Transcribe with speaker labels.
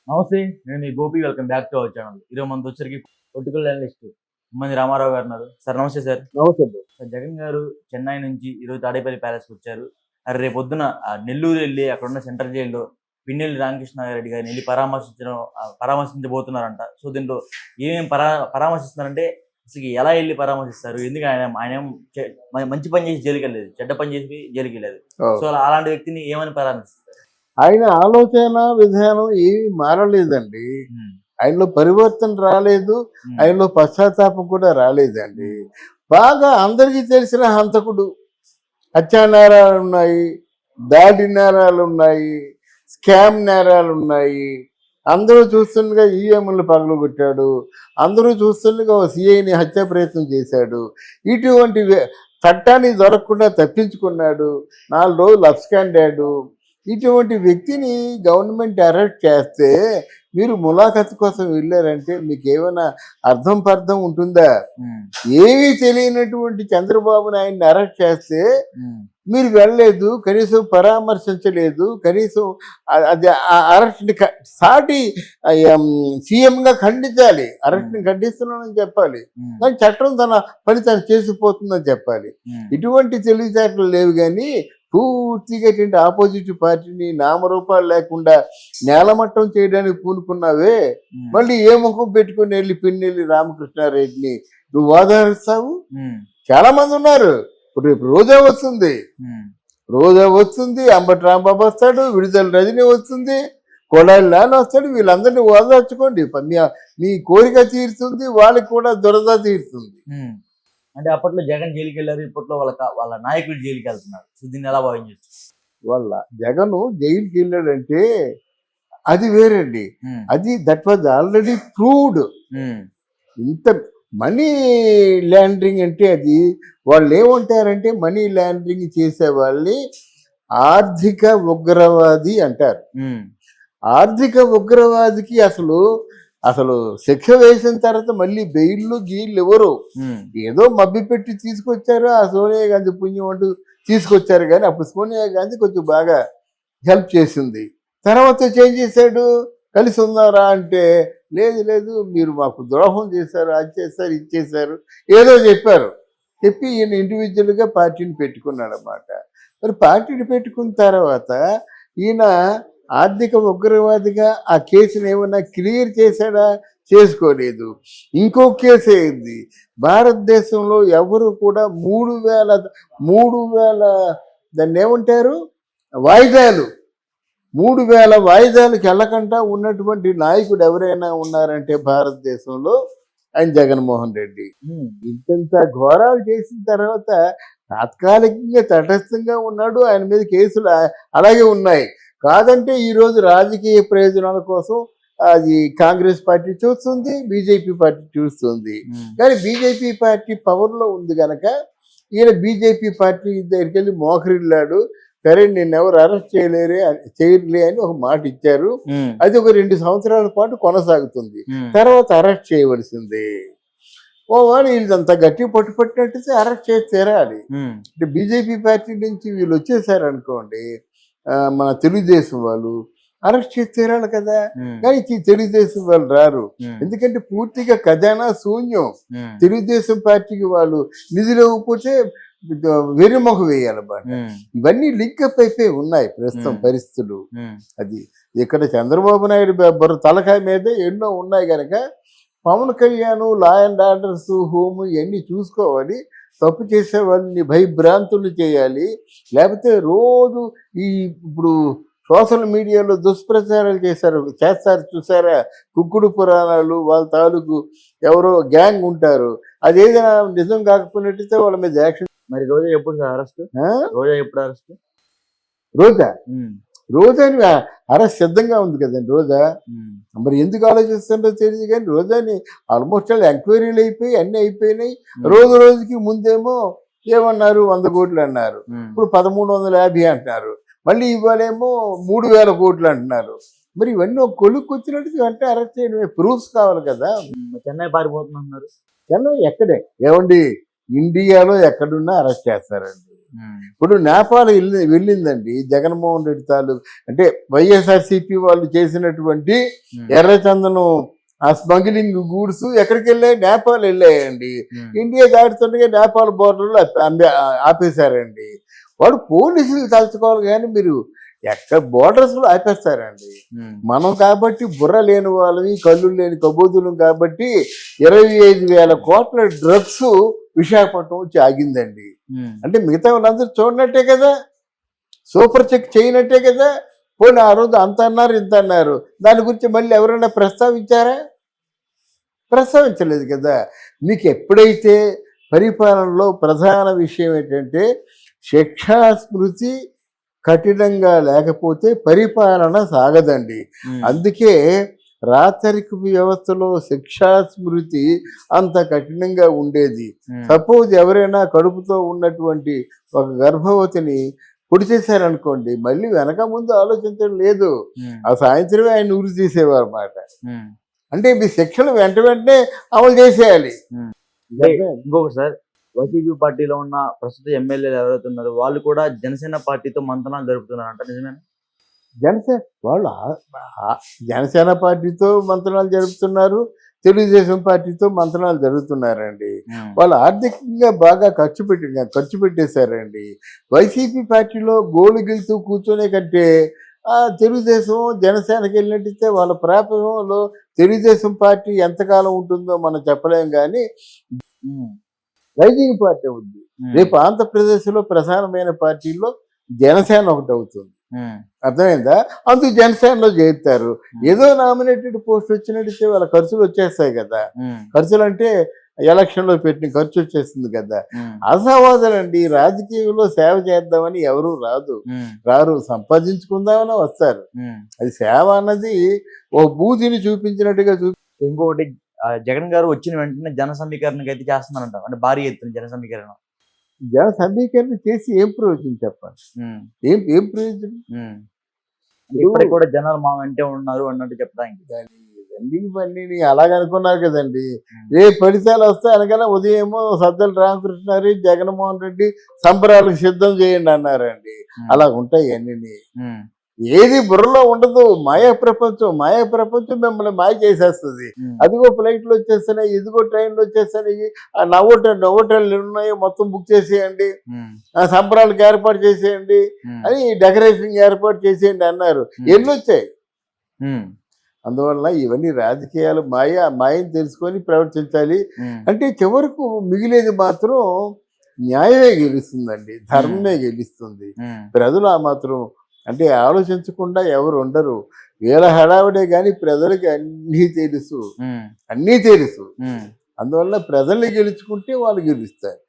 Speaker 1: నమస్తే. నేను మీ Gopi. Welcome back to our channel. ఈరోజు మనతో వచ్చరికి పొలిటికల్ అనలిస్ట్ ఉమ్మంది రామారావు గారు ఉన్నారు. సార్ నమస్తే సార్.
Speaker 2: నమస్తే బ్రో.
Speaker 1: సార్ జగన్ గారు చెన్నై నుంచి ఈరోజు తాడేపల్లి ప్యాలెస్కి వచ్చారు. రేపొద్దున నెల్లూరు వెళ్ళి అక్కడ ఉన్న సెంట్రల్ జైల్లో పిన్నెల్లి రామకృష్ణారెడ్డి గారిని వెళ్ళి పరామర్శించబోతున్నారంట. సో దీంట్లో ఏమేమి పరామర్శిస్తున్నారంటే అసలు ఎలా వెళ్ళి పరామర్శిస్తారు, ఎందుకు ఆయన మంచి పని చేసి జైలుకి వెళ్ళలేదు, చెడ్డ పని చేసి జైలుకి వెళ్ళలేదు. సో అలాంటి వ్యక్తిని ఏమని పరామర్శిస్తారు?
Speaker 2: ఆయన ఆలోచన విధానం ఏమీ మారలేదండి. ఆయనలో పరివర్తన రాలేదు, ఆయనలో పశ్చాత్తాపం కూడా రాలేదండి. బాగా అందరికీ తెలిసిన హంతకుడు, హత్యా నేరాలు ఉన్నాయి, దాడి నేరాలు ఉన్నాయి, స్కామ్ నేరాలు ఉన్నాయి. అందరూ చూస్తుండగా ఈఎంలు పగలగొట్టాడు, అందరూ చూస్తుండగా సిఐని హత్యా ప్రయత్నం చేశాడు. ఇటువంటి చట్టాన్ని దొరకకుండా తప్పించుకున్నాడు, 4 రోజులు అబ్స్కాండాడు. ఇటువంటి వ్యక్తిని గవర్నమెంట్ అరెస్ట్ చేస్తే మీరు ములాఖత్ కోసం వెళ్ళారంటే మీకు ఏమైనా పర్థం ఉంటుందా? ఏమీ తెలియనటువంటి చంద్రబాబు నాయుడిని అరెస్ట్ చేస్తే మీరు వెళ్ళలేదు, కనీసం పరామర్శించలేదు, కనీసం అది అరెస్ట్ని సాటి సీఎంగా ఖండించాలి, అరెస్ట్ని ఖండిస్తున్నానని చెప్పాలి, కానీ చట్టం తన పని తను చేసిపోతుందని చెప్పాలి. ఇటువంటి తెలివితేటలు లేవు. కానీ పూర్తిగా ఆపోజిట్ పార్టీని నామరూపాలు లేకుండా నేలమట్టం చేయడానికి పూనుకున్నావే, మళ్ళీ ఏ ముఖం పెట్టుకుని వెళ్ళి పిన్నెల్లి రామకృష్ణారెడ్డిని నువ్వు ఓదారుస్తావు? చాలా మంది ఉన్నారు. ఇప్పుడు రేపు రోజా వస్తుంది, అంబటి రాంబాబు వస్తాడు, విడుదల రజని వస్తుంది, కొడాలి నాన్న వస్తాడు. వీళ్ళందరినీ ఓదార్చుకోండి, మీ కోరిక తీరుతుంది, వాళ్ళకి కూడా దురద తీరుతుంది.
Speaker 1: అంటే అప్పట్లో జగన్ జైలుకి వెళ్ళారు, ఇప్పట్లో వాళ్ళ నాయకులు జైలుకి వెళ్తున్నారు. సో దీన్ని ఎలా భావించవచ్చు?
Speaker 2: వాళ్ళ జగన్ జైలుకి వెళ్ళాడంటే అది వేరండి. అది దట్ వాజ్ ఆల్రెడీ ప్రూవ్డ్. ఇంత మనీ ల్యాండరింగ్ అంటే అది వాళ్ళు ఏమంటారంటే మనీ ల్యాండరింగ్ చేసే వాళ్ళని ఆర్థిక ఉగ్రవాది అంటారు. ఆర్థిక ఉగ్రవాదికి అసలు శిక్ష వేసిన తర్వాత మళ్ళీ బెయిల్లు గీళ్ళు ఎవరు, ఏదో మబ్బి పెట్టి తీసుకొచ్చారు. ఆ సోనియా గాంధీ పుణ్యం అంటూ తీసుకొచ్చారు, కానీ అప్పుడు సోనియా గాంధీ కొంచెం బాగా హెల్ప్ చేసింది. తర్వాత చేంజ్ చేశాడు, కలిసి ఉన్నారా అంటే లేదు మీరు మాకు ద్రోహం చేశారు, అది చేశారు, ఇది చేశారు, ఏదో చెప్పి ఈయన ఇండివిజువల్గా పార్టీని పెట్టుకున్నాడు అన్నమాట. మరి పార్టీని పెట్టుకున్న తర్వాత ఈయన ఆర్థిక ఉగ్రవాదిగా ఆ కేసును ఏమన్నా క్లియర్ చేశాడా? చేసుకోలేదు. ఇంకో కేసు అయింది. భారతదేశంలో ఎవరు కూడా 3,000 దాన్ని ఏమంటారు వాయిదాలు 3,000 వాయిదాలకు వెళ్ళకుండా ఉన్నటువంటి నాయకుడు ఎవరైనా ఉన్నారంటే భారతదేశంలో ఆయన జగన్మోహన్ రెడ్డి. ఇంత ఘోరాలు చేసిన తర్వాత తాత్కాలికంగా తటస్థంగా ఉన్నాడు, ఆయన మీద కేసులు అలాగే ఉన్నాయి. కాదంటే ఈరోజు రాజకీయ ప్రయోజనాల కోసం అది కాంగ్రెస్ పార్టీ చూస్తుంది, బీజేపీ పార్టీ చూస్తుంది. కానీ బీజేపీ పార్టీ పవర్లో ఉంది కనుక ఈయన బీజేపీ పార్టీ దగ్గరికి వెళ్ళి మోకరిల్లాడు. సరే నిన్నెవరు అరెస్ట్ చేయలే అని ఒక మాట ఇచ్చారు. అది ఒక 2 సంవత్సరాల పాటు కొనసాగుతుంది, తర్వాత అరెస్ట్ చేయవలసిందే. వాళ్ళు వీళ్ళంతా గట్టి పట్టుపట్టినట్టయితే అరెస్ట్ చేసి తీరాలి. అంటే బీజేపీ పార్టీ నుంచి వీళ్ళు వచ్చేసారు అనుకోండి, మన తెలుగుదేశం వాళ్ళు అరెస్ట్ చేసి తీరాలి కదా. కానీ తెలుగుదేశం వాళ్ళు రారు, ఎందుకంటే పూర్తిగా ఖజానా శూన్యం. తెలుగుదేశం పార్టీకి వాళ్ళు నిధులు ఇవ్వకపోతే వెర్రిమొఖ వేయాలన్నమాట. ఇవన్నీ లింకప్ అయిపోయి ఉన్నాయి ప్రస్తుతం పరిస్థితులు. అది ఇక్కడ చంద్రబాబు నాయుడు తలకాయ మీద ఎన్నో ఉన్నాయి కనుక Pawan Kalyan law and orders, home ఇవన్నీ చూసుకోవాలి. తప్పు చేసే వాళ్ళని భయభ్రాంతులు చేయాలి. లేకపోతే రోజు ఇప్పుడు సోషల్ మీడియాలో దుష్ప్రచారాలు చేస్తారు చూసారా, కుక్కుడు పురాణాలు, వాళ్ళ తాలూకు ఎవరో గ్యాంగ్ ఉంటారు. అది ఏదైనా నిజం కాకపోయినట్టయితే వాళ్ళ మీద యాక్షన్.
Speaker 1: మరి రోజా ఎప్పుడు అరెస్ట్?
Speaker 2: రోజాని అరెస్ట్ సిద్ధంగా ఉంది కదండి. రోజా మరి ఎందుకు ఆలోచిస్తుందో తెలియదు, కానీ రోజాని ఆల్మోస్ట్ ఎంక్వైరీలు అయిపోయి అన్నీ అయిపోయినాయి. రోజుకి ముందేమో ఏమన్నారు 100 కోట్లు అన్నారు, ఇప్పుడు 1,350 అంటున్నారు, మళ్ళీ ఇవాళేమో 3,000 కోట్లు అంటున్నారు. మరి ఇవన్నీ ఒక కొలుక్కు వచ్చినట్టు అంటే అరెస్ట్ చేయడమే, ప్రూఫ్స్ కావాలి కదా.
Speaker 1: చెన్నై పారిపోతున్నారు.
Speaker 2: చెన్నై ఎక్కడే ఏమండి, ఇండియాలో ఎక్కడున్నా అరెస్ట్ చేస్తారండి. ఇప్పుడు నేపాల్ వెళ్ళిందండి జగన్మోహన్ రెడ్డి తాలూకు అంటే వైఎస్ఆర్సీపీ వాళ్ళు చేసినటువంటి ఎర్రచందనం ఆ స్మగ్లింగ్ గూడ్స్ ఎక్కడికి వెళ్ళాయి? నేపాల్ వెళ్ళాయండి. ఇండియా దాటుతుండగా నేపాల్ బోర్డర్లో ఆపేశారండి. వాడు పోలీసులు తలుచుకోవాలి కానీ మీరు ఎక్కడ బోర్డర్స్ లో ఆపేస్తారండి. మనం కాబట్టి బుర్ర లేని వాళ్ళని కళ్ళు లేని కబోదులం కాబట్టి 25,000 కోట్ల డ్రగ్స్ విశాఖపట్నం వచ్చి ఆగిందండి. అంటే మిగతా వాళ్ళందరూ చూడనట్టే కదా, సూపర్ చెక్ చేయనట్టే కదా. పోనీ ఆ రోజు అంత అన్నారు ఇంత అన్నారు, దాని గురించి మళ్ళీ ఎవరైనా ప్రస్తావించారా? ప్రస్తావించలేదు కదా. మీకు ఎప్పుడైతే పరిపాలనలో ప్రధాన విషయం ఏంటంటే శిక్షా స్మృతి కఠినంగా లేకపోతే పరిపాలన సాగదండి. అందుకే రాచరిక వ్యవస్థలో శిక్షా స్మృతి అంత కఠినంగా ఉండేది. సపోజ్ ఎవరైనా కడుపుతో ఉన్నటువంటి ఒక గర్భవతిని పొడి చేశారనుకోండి, మళ్ళీ వెనక ముందు ఆలోచించడం లేదు. ఆ సాయంత్రమే ఆయన ఉరి తీసేవారు అన్నమాట. అంటే మీ శిక్షలు వెంటనే అమలు చేసేయాలి.
Speaker 1: ఇంకొకటి సార్, వైసీపీ పార్టీలో ఉన్న ప్రస్తుత ఎమ్మెల్యేలు ఎవరైతే ఉన్నారో వాళ్ళు కూడా జనసేన పార్టీతో మంతనాలు జరుపుతున్నారంట, నిజమేనా?
Speaker 2: జనసేన పార్టీతో మంతనాలు జరుపుతున్నారు, తెలుగుదేశం పార్టీతో మంతనాలు జరుగుతున్నారండి. వాళ్ళు ఆర్థికంగా బాగా ఖర్చు పెట్టేశారండి. వైసీపీ పార్టీలో గోలు గెలుతూ కూర్చొనే కంటే తెలుగుదేశం జనసేనకి వెళ్ళినట్టయితే వాళ్ళ ప్రాపంలో తెలుగుదేశం పార్టీ ఎంతకాలం ఉంటుందో మనం చెప్పలేం. కానీ రైజింగ్ పార్టీ ఉంది. రేపు ఆంధ్రప్రదేశ్లో ప్రధానమైన పార్టీల్లో జనసేన ఒకటి అవుతుంది. అర్థమైందా? అందుకు జనసేనలో చేరుతారు. ఏదో నామినేటెడ్ పోస్ట్ వచ్చినట్టయితే వాళ్ళ ఖర్చులు వచ్చేస్తాయి కదా. ఖర్చులు అంటే ఎలక్షన్ లో పెట్టిన ఖర్చు వచ్చేస్తుంది కదా. అసవాదాలండి. రాజకీయంలో సేవ చేద్దామని ఎవరు రారు, సంపాదించుకుందామని వస్తారు. అది సేవ అన్నది ఓ బూతిని చూపించినట్టుగా
Speaker 1: ఇంకొకటి, జగన్ గారు వచ్చిన వెంటనే జన సమీకరణకి అయితే చేస్తున్నారంట, అంటే భారీ ఎత్తున జన సమీకరణ
Speaker 2: చేసి ఏం ప్రయోజనం చెప్పాలి? ఏం ప్రయోజనం?
Speaker 1: ఇప్పటికి కూడా జనాలు మా వెంటే ఉన్నారు అన్నట్టు చెప్పడానికి
Speaker 2: ఇవన్నీ అలాగనుకున్నారు కదండి. ఫలితాలు వస్తే అనగానే ఉదయమో సజ్జల రామకృష్ణారెడ్డి, జగన్మోహన్ రెడ్డి సంబరాలకు సిద్ధం చేయండి అన్నారండి. అలా ఉంటాయి అన్ని. ఏది బుర్రలో ఉండదు. మాయా ప్రపంచం మిమ్మల్ని మాయ చేసేస్తుంది. అదిగో ఫ్లైట్లు వచ్చేస్తున్నాయి, ఇదిగో ట్రైన్లు వచ్చేస్తున్నాయి, ఆ నవ్వోటలు ఉన్నాయో మొత్తం బుక్ చేసేయండి, ఆ సంబరాలకు ఏర్పాటు చేసేయండి అని, డెకరేషన్ ఏర్పాటు చేసేయండి అన్నారు. ఎన్ని వచ్చాయి? అందువల్ల ఇవన్నీ రాజకీయాలు మాయని తెలుసుకొని ప్రవర్తించాలి. అంటే చివరకు మిగిలేది మాత్రం న్యాయమే గెలుస్తుందండి, ధర్మమే గెలుస్తుంది. ప్రజలు ఆ మాత్రం అంటే ఆలోచించకుండా ఎవరు ఉండరు. వీళ్ళ హడావిడే కానీ ప్రజలకి అన్నీ తెలుసు. అందువల్ల ప్రజల్ని గెలుచుకుంటే వాళ్ళు గెలుస్తారు.